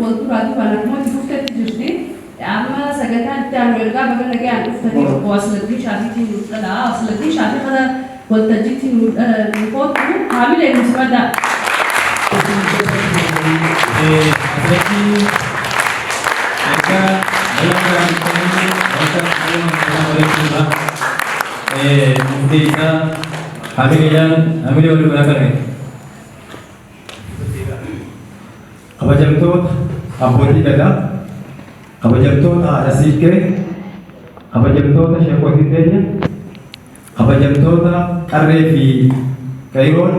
والدورة أنا كمان شفت تجربتي أما سجلت عن ورقة بقول لك يعني أفتني وأصلتني شافيتي لا أصلتني شافي هذا والتجيتي نقاط عامل المسمى ده. kabajamtoota abbootii gadaa kabajamtoota haadha siiqqee kabajamtoota sheekotii teenya kabajamtoota qarree fi qayroon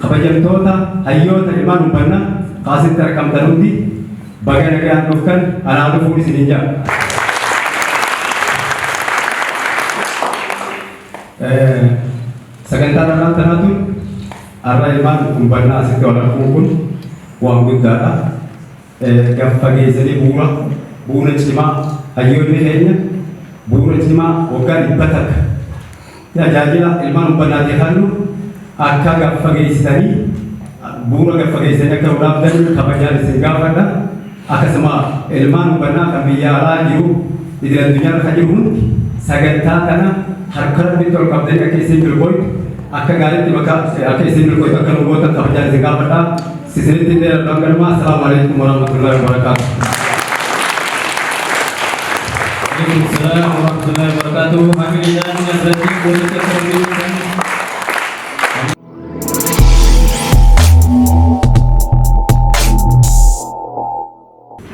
kabajamtoota hayyoota ilmaan uffannaa kaasitti argamtan hundi baga nagaan dhuftan anaa dhufuun isiniin jira. Sagantaan irraa tanaatu arra ilmaan uffannaa asitti wal arguun kun waan guddaadha. Gaafa geessanii bu'uura cimaa hayyoonni keenya bu'uura cimaa waggaa 100 tajaajila ilmaan uffannaatii kennu akka gaafa geessanii bu'uura gaafa geessanii akka walaabdan kabajaan isin gaafadha. Akkasuma ilmaan uffannaa kan biyya alaa jiru idil addunyaa irra jiru hundi sagantaa kana harka rabbitti ol qabdanii akka isin milkooytu akka gaariitti akka isin milkooytu akka luboota kabajaan isin gaafadha. Sisiritti dheeradhaan galma. Assalaamu alaikum warahmatullahi wabarakatuh. Waalaikumsalam warahmatullahi wabarakatuh. Hamidan nasrati boleh terkembang.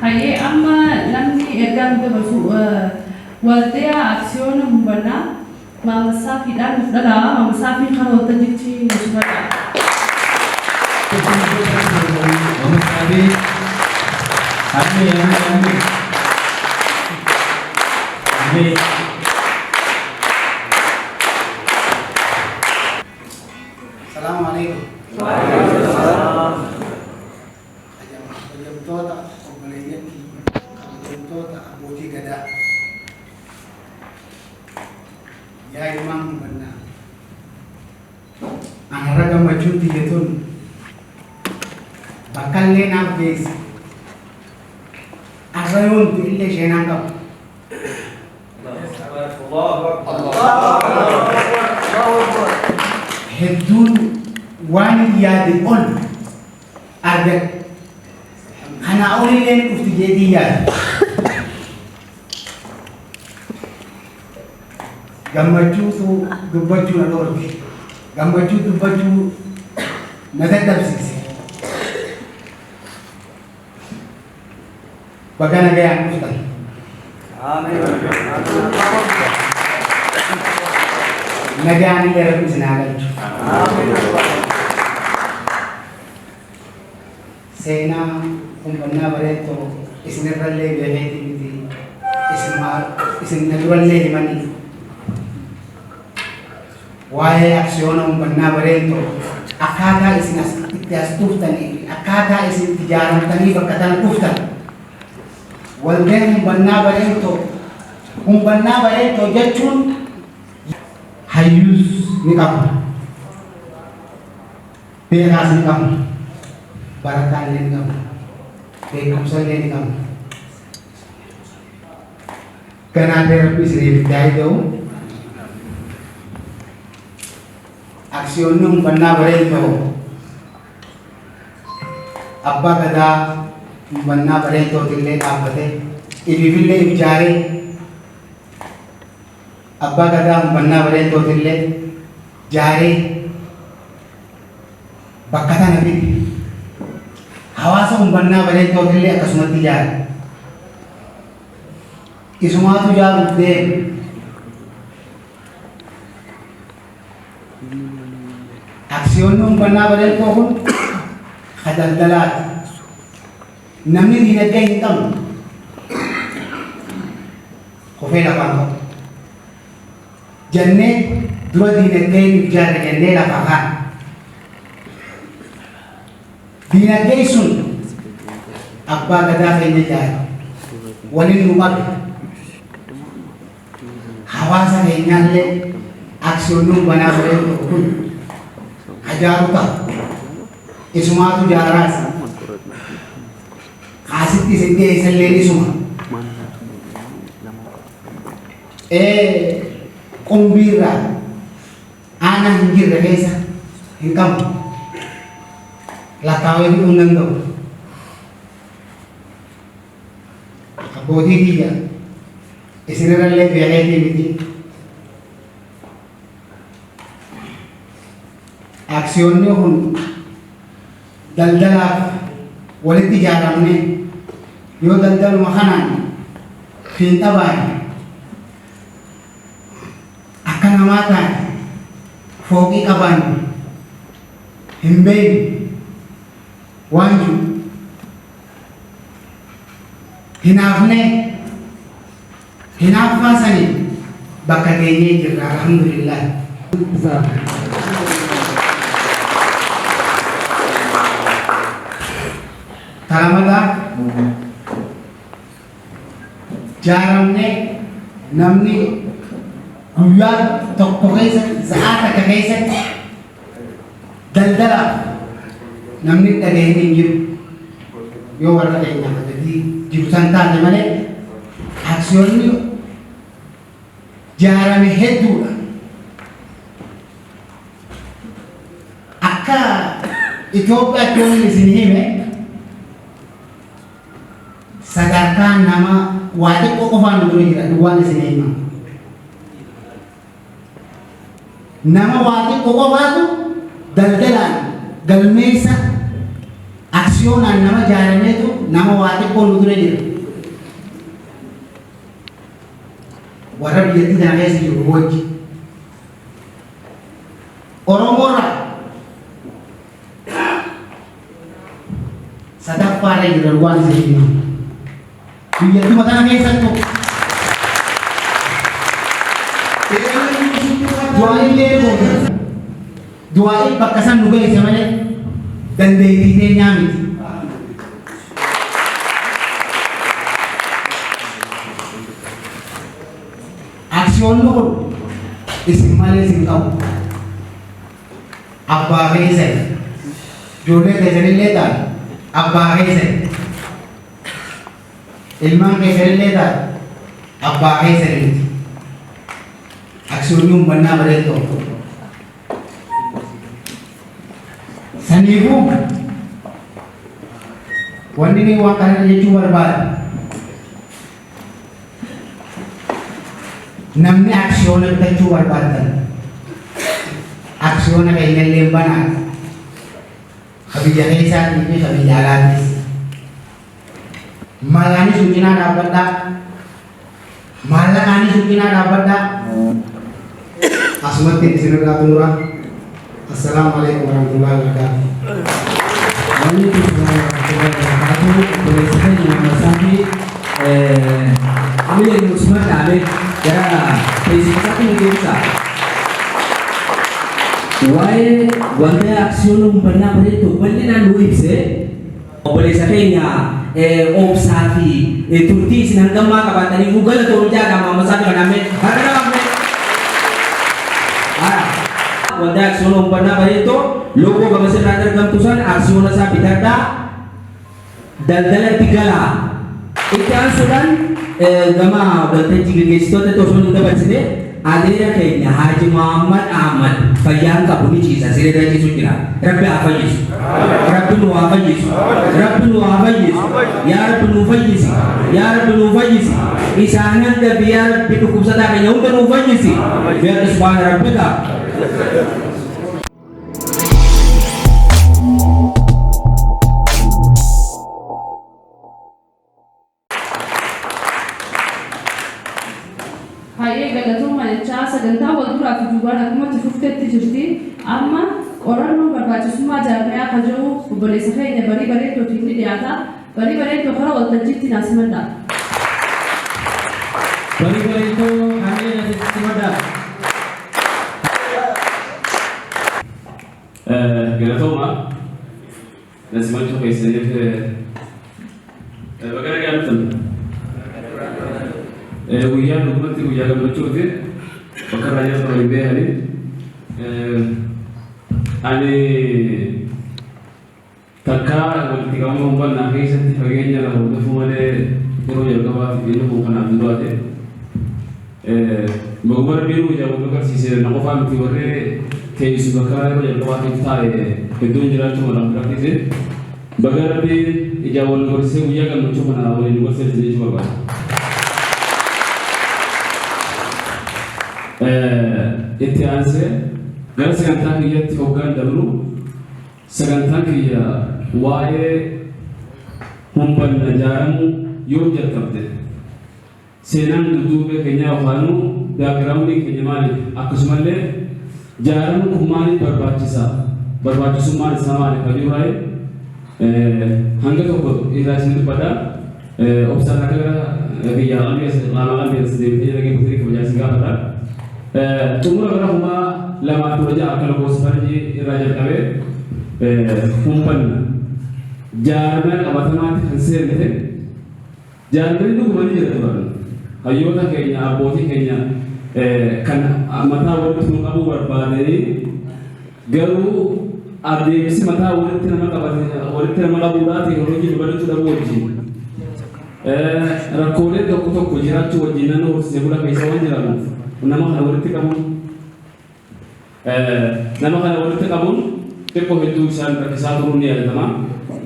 Haye amma namni ergaan dabarsu waldaa aksiyoona hubanaa maamsaafiidhaan fudhadha. Maamsaafii kan waltajjiitti fudhadha. Assalamualaikum. Waalaikumsalam. Kabajamtoota obboleeyyanki kabajamtoota abbootii gadaa yaa ilmaan hubannaa anarra gammachuun xiyyeetuun bakka illee naaf geesse arrayoon illee sheenaan qabu. Hedduun waan yaade ol argate kana olillee dhufti jedhii yaade gammachuutu dubbachuu na dhoorge gammachuu dubbachuu na dadhabsiise. Baga nagayaan dhuftan. Nagaan illee rabbi isin haa galchu. Seenaa uffannaa bareedduu isinirrallee beekeetii miti isin na durallee himanii waa'ee aksiyoona uffannaa bareedduu akkaataa isin itti as dhuftanii akkaataa isin itti ijaaramtanii bakka tana dhuftan waldeen uffannaa bareedduu jechuun hayyuus ni qabu, beekaas ni qabu, barataa illee ni qabu, beekumsa illee ni qabu. Kanaafuu rabbi isiniif daa'ii ta'u aksiyoonni uffannaa bareedduu abbaa gadaa uffannaa bareeddootti illee dhaabbatee ibibillee ijaaree abbaa gadaa uffannaa bareeddootti illee ijaaree bakka tana fide hawaasa uffannaa bareeddootti illee akkasumatti ijaare isumaatu ijaaruuf deeme. Aksiyoonni uffannaa bareeddoo kun daldalaati. Namni diinagdee hin qabne kofee lafaan qabu. Jennee dura diinagdee ijaarre jennee lafaa kaan. Diinagdee sun abbaa gadaa keenya ijaare waliin nu qabe. Hawaasa keenyaallee aksiyoonni uffannaa bareeddoo kun ijaaru ta'a. Isumaatu ijaaraas. asitti isin geessallee isuma. Qumbiirraa aanaa hin jirre keessa hin qabu. Lakkaawee hidhuu hin danda'u. Abbootii kiyya isinirrallee beekeetii miti. Aksiyoonni kun daldalaaf walitti ijaaramne yoo daldaluma kanaan fiinxabaan akka namaa ta'an fooqii qaban hin beekne waan jiru hinaaffaa sanii bakka geenyee jirra alhamdulillah. Kalamada jaaramne namni guyyaa tokko keessatti sa'aa takka keessatti daldalaaf namni dhaga'ee hin jiru yoo warra keenyaa hojjetii jiru san taate malee aksiyoonni jaarame hedduudha. Akka Itoophiyaatti yoon isin hime sadarkaa nama waa xiqqoo qofaan dura jira duwwaan isin hima. Nama waa xiqqoo qofaatu daldalaan galmeessa aksiyoonaan nama jaarameetu nama waa xiqqoo dura jira. Warra biyyattii kana keessa jiru wajji Oromoorraa sadaffaarra jiran waan isin hima. Biyyattii kana keessattu du'aaillee booda du'aa'ii bakka san nu geesse malee dandeettii teenyaa miti. Aksiyoonni kun isin malee isin qabu. Abbaa keessan ijoollee keessanillee taate abbaa keessan ilmaan keessanillee taate abbaa keessaniiti. Aksiyoonni uumannaa bareeddoo. Saniifuu wanni ni waan kana jechuu barbaada. Namni aksiyoona bitachuu barbaadan aksiyoona keenyallee banaa kabiyya keessaatii fi kabiyya alaattis malaanis huccina dhaabbadhaa maallaqaanis huccina dhaabbadhaa. Asumatti isinirraa xumura. Assalamu alaikum warahmatullahi wabarakatuh. Waalaikumsalam warahmatullahi wabarakatuh. Boleh saya nama Safi Ambil yang musma kami cara prinsip satu mungkin bisa. Why wanda aksiun pernah begitu? Benda nan duit se. Boleh sakenya Safi turti sinang gamma kabatani Google tu jaga mama Safi nama. Harga apa? Wanda aksiun pernah begitu? Logo bangsa radar gamtusan aksiun Safi dada daldala tigala. Ikan sudan gama berarti jika gesto itu semua kita baca ada kayaknya Haji Muhammad Ahmad Fayan kabuni cisa sila dari sukira Rabbi Afayis Rabbi Nu Afayis Rabbi Nu Afayis Ya Rabbi Nu Afayis Ya Rabbi Nu Afayis isanan ke biar cukup sadar yang untuk Nu Afayis biar subhana rabbika. Sagantaa wal duraa fi duubaan akkuma tufteetti jirti. Amma qorannoo barbaachisummaa jaarmiyaa kan jiru obboleessa keenya barii bareeddootiin ni dhiyaata. Barii bareeddoo karaa waltajjiitti naasimadha. Barii bareeddoo kami naasimadha. Galatooma nasimachuu keessaniif bagara gaafatan guyyaan dhugumatti guyyaa gammachuuti. Bakka raja orang ibu hari, ani takka walitti qabama uumannaa keessatti fageenya lafa hordofuu malee yeroo jalqabaatiif inni kun kanaaf duraate. Bagumara biiruu ijaaru agarsiisee na qofaa miti warree teessu bakka yeroo jalqabaatiif taa'e hedduun jiraachuu mala fudhatee bagara biiruu ijaaru wal gorsee guyyaa gammachuu kana waliin gorsee jechuu barbaada. Itti aansee gara sagantaa kiyyatti hoggaan dabru sagantaan kiyya waa'ee humbanna ijaaramu yoo jalqabde seenaan dudduubee keenyaa ofaanuu baagiraawundii keenya maaliif akkasumallee ijaaramu kun maaliif barbaachisummaan isaa maaliif kan jiraa'e hanga tokko irraa isin dubbadha obsaan akka gara biyya qalbees deemtee dhaggeeffatanii kabajaa isin gaafadha. Tumura gara humaa lamaa tura ja'a akka lakkoofsa farjii irraa jalqabee humbanna jaarmaa qabatamaatti kan seenne jaarmanii dhugumanii jira turan hayyoota keenya abbootii keenya kan mataa walitti nu qabuu barbaadanii garuu adeemsi mataa walitti nama qabuudhaa teekinooloojii babalachuu dhabuu wajjin rakkoolee tokko tokko jiraachuu wajjin naannoo horsiisee bulaa keessa waan jiraanuuf nama kana walitti qabuun xiqqoo hedduu isaan rakkisaa turuun ni yaadatama.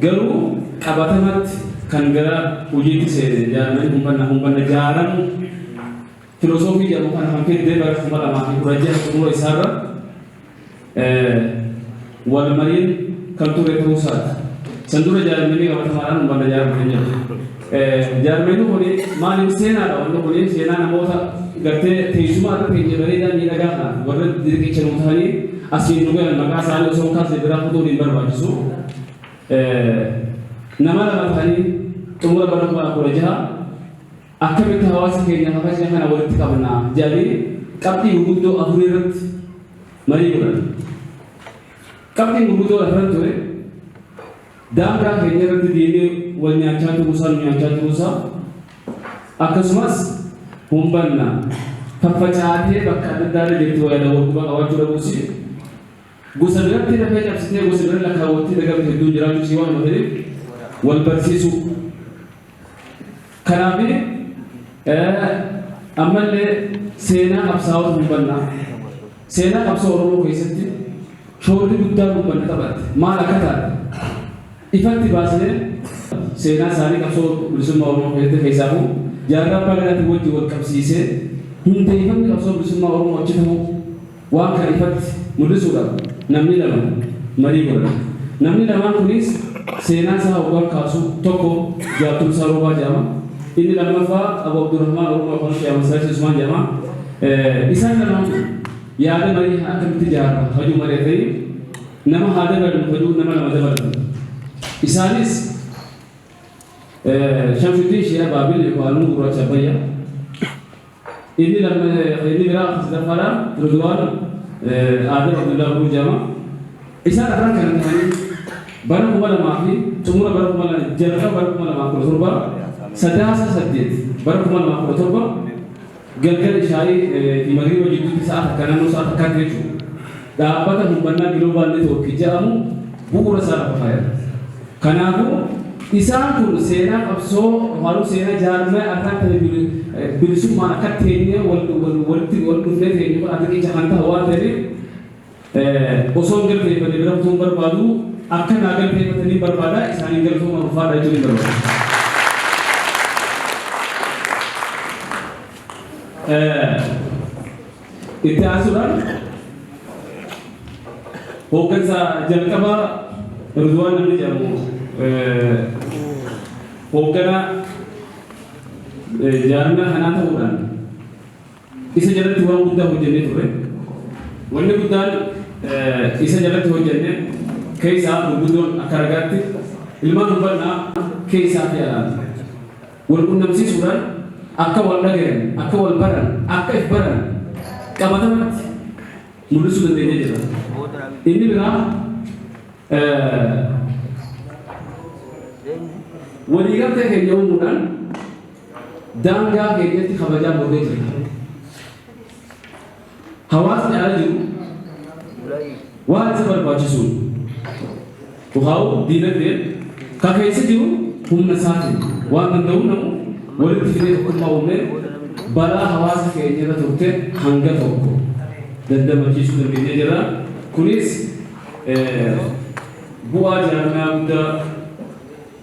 Garuu qabatamatti kan gara hojiitti seene jaarmanii humbanna ijaaramu filosoofii jedhamu kana kan fedde bara 2016 xumura isaarra wal mariin kan ture ta'uu isaati. San dura jaarmanii qabatamaadhaan humbanna ijaaramu hin jiru. Jaarmanii kuni maaliif seenaadha wanti kuni seenaa namoota gartee teessumaa irra keenya bareedaa miidhagaa kana warra dirqicha nuu ta'anii asiin dhugan maqaa isaanii osoo kaasee biraa futuun hin barbaachisu. Nama lama ta'anii xumura bara 2016 akkamitti hawaasa keenya hafasha kana walitti qabna jedhanii qabxii gurguddoo afurii irratti marii godhan. Qabxiin gurguddoo afran ture daangaa keenya irratti deemee wal nyaachaa turuusaa akkasumas humbanna faffacaatee bakka adda addaa jirtu yaada walquba qabaachuu dhabuusi gosa biratti dafee cabsitee gosa bira lakkaawwattee dagamte hedduun jiraachuu si waan ta'eef wal barsiisu. Kanaaf ammallee seenaa qabsaa'ota humbanna seenaa qabsoo Oromoo keessatti shoorri guddaan humbanna taphate maal akka taate ifatti baasnee seenaa isaanii qabsoo bilisummaa Oromoo keessaafu jaarraa abbaa gadaatti wajjin wal qabsiisee hundeeffamni qabsoo bilisummaa Oromoo achi ta'u waan kan ifatti mul'isuudhaaf namni lama marii godhan. Namni lamaan kunis seenaa isaa hoggaan kaasu tokko Jaartumsaa Roobaa jedhama. Inni lammaffaa Abu Abdurrahmaan Oromoo Afaan Shaamaa Usmaan jedhama. Isaan lamaan yaada marii akkamitti ijaarra hajuu mari'atanii nama haa dabalu hajuu nama lama dabalatu. Isaanis Shamsuddin Shia Baabil yookaan Gurraacha Abbayyaa. Inni biraa sadaffaadhaan Ridwaan Aadam Abdullaa Buruu jedhama. Isaan afran kan ta'anii bara 2000 fi xumura bara 2000 jalqaba bara 2017 sadaasa 8 bara 2017 galgala shaayii fi magriiba jidduutti sa'aat akka naannoo sa'aat akkaatti jechuudha. Dhaabbata hubbannaa Global Network jedhamu bu'uura isaa lafa fayyada. Kanaafuu isaan kun seenaa qabsoo haaluu seenaa jaarmaa akka bilisummaan akka teenyee walitti wal dhufnee teenyee kun akka ija kan ta'u waan ta'eef osoo hin galteeffatee bira kutuun barbaadu akka naa galteeffatanii barbaada isaanii galtooma dhufaadha jechuun hin barbaadu. Itti aansuudhaan hooggansa jalqabaa Ridwaan namni jedhamu hoogganaa jaarmaa kanaa ta'uudhaan isa jalatti waan guddaa hojjennee ture. Wanni guddaan isa jalatti hojjenne keessaa gurguddoon akka ragaatti ilmaan hubbannaa keessaa fi alaati. Wal qunnamsiisuudhaan akka wal dhagayan, akka wal baran, akka if baran qabatamatti mul'isuu dandeenyee jira. Inni biraa waliigaltee keenya uumuudhaan daangaa keenyatti kabajaa godhee jira. Hawaasni ala jiru waan isa barbaachisuun Uhaw dinagdee ka keessa jiru humna isaatiin waan danda'u namu walitti fidee tokkummaa uumee balaa hawaasa keenya irra turte hanga tokko dandamachiisuu dandeenyee jira. Kunis bu'aa jaarmaa guddaa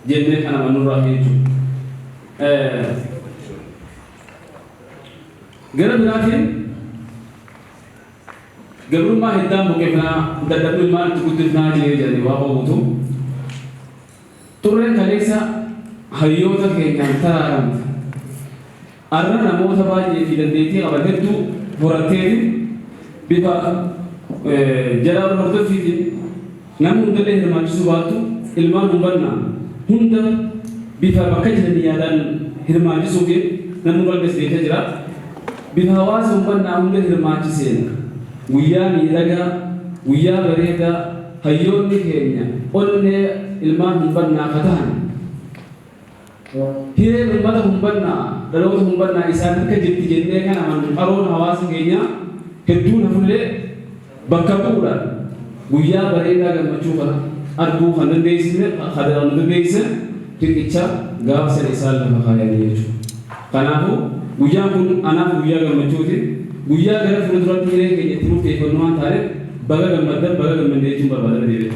jennee kan amanurraa jechuudha. Gara biraatiin gabrummaa heddaan buqqifnaa dadhabbii ilmaan itti guddifnaa jedhanii waa hawwatu turreen kaleessa hayyoota keenyaan taraaramte arra namoota baay'ee fi dandeettii qaban hedduu horatteetiin bifa jalaa hordoffiitiin namni hundallee hirmaachisuu baattu ilmaan hubannaa hunda bifa bakka jiranii yaadaan hirmaachisuutiin namni balleesseetee jira. Bifa hawaasa hubannaa hunda hirmaachiseen guyyaa miidhagaa guyyaa bareedaa hayyoonni keenya onnee ilmaan hubannaa katahan hireen ummata hubannaa dhaloota hubannaa isaan akka jirti jennee kan amannu qaroon hawaasa keenya hedduun hafullee bakka bu'uudhaan guyyaa bareedaa gammachuu kana arguu kan dandeessine riqicha gaafa sana isaan lafa kaayanii jechuudha. Kanaafuu guyyaan kun anaaf guyyaa gammachuuti. Guyyaa gara fuulduratti hiree keenya itti murteeffannoo waan taaneef baga gammaddan baga gammaddan jechuun barbaadan deebi'e.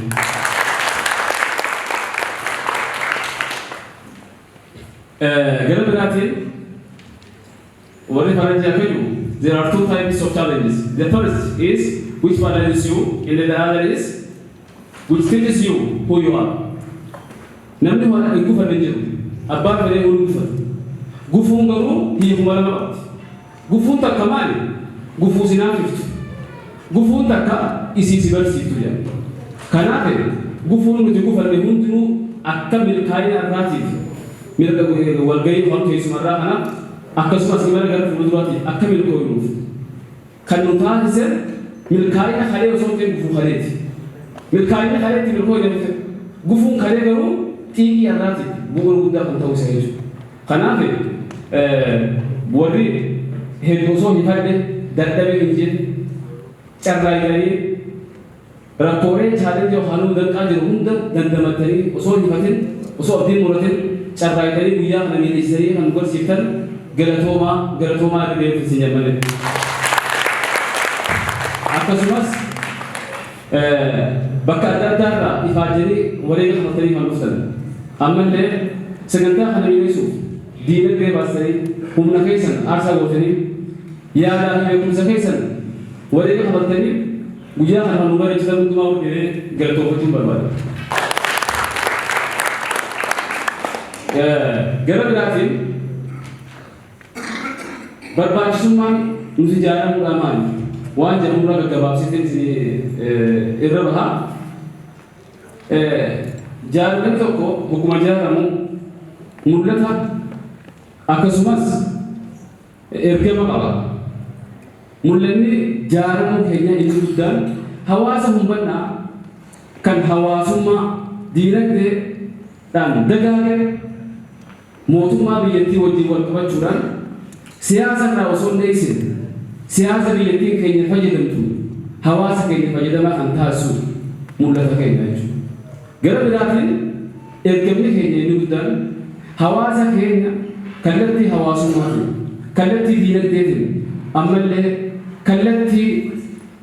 Gara biraatiin warri faranjii akka jiru there are two types of challenges. The first is which challenges you and the other is which teaches you who you are. Namni waan hin gufanne jiru abbaan fedhee wal gufatu. Gufuun garuu hiikuma lama qabdi. Gufuun takka maali? Gufuu sinaafiftu. Gufuun takka isii si barsiiftu jedhama. Kanaaf gufuun nuti gufanne hundinuu akka milkaa'ina irraatiif mirga walgahii waan keessumarraa kanaaf akkasumas imala gara fuulduraatiif akka milkooynuuf kan nu taasise milkaa'ina kalee osoo hin ta'in gufuu kaleeti. Milkaa'ina kaleetti milkooyne gufuun kalee garuu xiiqii irraatiif bu'uura guddaa kan ta'uu isa jechuudha. Kanaaf warri hedduu osoo hin fadhe dadhabee hin jedhe carraayanii rakkoolee chaalenjii halluu danqaa jiru hunda dandamatanii osoo hin fatin osoo abdiin muratin carraayanii guyyaa kana miidheessanii kan gorsiiftan galatoomaa deebiin isin jammalee. Akkasumas bakka adda addaarraa ifaajanii wareega qabatanii kan dhuftan ammallee sagantaa kana miidheessuuf diinagdee baasanii humna keessan aarsaa gootanii yaadaa fi beekumsa keessan wareega qabatanii guyyaa kana nu bareechisan hundumaa hojjetee galatooffachuun barbaada. Gara biraatiin barbaachisummaan nuti ijaaramuudhaa maali? Waan jedhamurraa gaggabaabsiteen irra bahaa. Jaalalli tokko hogguma ijaaramu mul'ata akkasumas ergama qaba. Mul'anni ijaaramuu keenya inni guddaan hawaasa hubannaa kan hawaasummaa diinagdeedhaan dagaagee mootummaa biyyattii wajjin wal qabachuudhaan siyaasa irraa osoo hin dheessin siyaasa biyyattiin keenya fayyadamtu hawaasa keenya fayyadamaa kan taasisu mul'ata keenya jechuudha. Gara biraatiin ergamni keenya inni guddaan hawaasa keenya kallattii hawaasummaatiin kallattii diinagdeetiin ammallee kallattii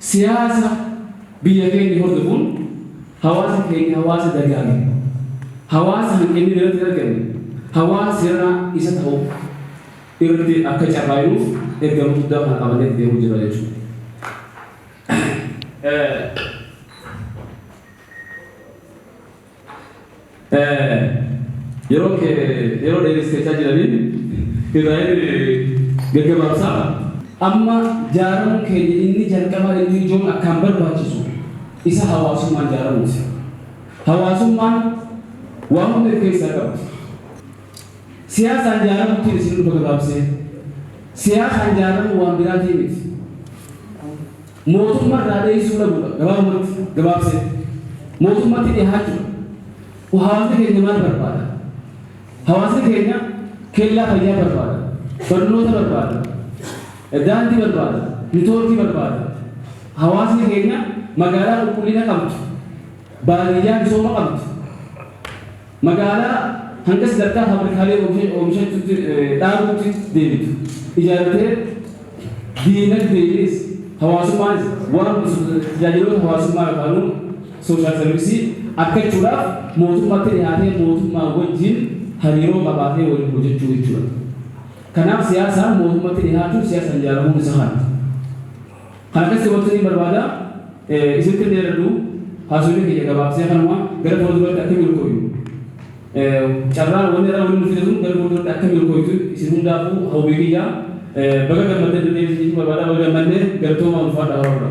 siyaasa biyya keenya hordofuun hawaasa keenya hawaasa dagaage hawaasa hanqinni irratti argame hawaasa sirna isa ta'u irratti akka carraayuuf ergama guddaa kan qabatee deemuu jira jechuudha. Yeroo dheeressachaa jiraniin Israa'el gaggabaabsaa amma jaaramuun keenya inni jalqabaa inni ijoon akkaan barbaachisu isa hawaasummaan jaaramuuti. Hawaasummaan waan hunda keessaa qabu. Siyaasaan jaaramuutiin isin dhufa gabaabsee siyaasaan jaaramu waan biraatii miti. Mootummaa irraa dheessuu dhabuudha gabaabsee mootummatti dhiyaachuu. Hawaasni keenya maal barbaada? Hawaasni keenya kellaa fayyaa barbaada, barnoota barbaada, daandii barbaada, nitoorkii barbaada. Hawaasni keenya magaalaa qulqullina qabdu, baadiyyaa misooma qabdi. Magaalaa hanga sadarkaa fabrikaalee oomishachuutti dhaabuutti deebitu. Ijaarratee diinagdees hawaasummaanis waan tajaajiloota hawaasummaa yookaan sooshaal sarviisii argachuudhaaf mootummaatti dhiyaatee mootummaa wajjin hariiroo qabaatee waliin hojjechuu jechuudha. Kanaaf siyaasaan mootummaatti dhiyaachuun siyaasaan ijaaramuun isa kana. Kana keessatti wanti ni barbaada isinitti dheeradu haasofni kiyya gabaabsee kanuma gara fuulduraatti akka milkooyu. Carraan wanni irraa waliin fidatu gara fuulduraatti akka milkooytu isin hundaafuu hawwii kiyyaa baga gammaddee dandeenye barbaada baga gammaddee galatooma ulfaadhaa warra.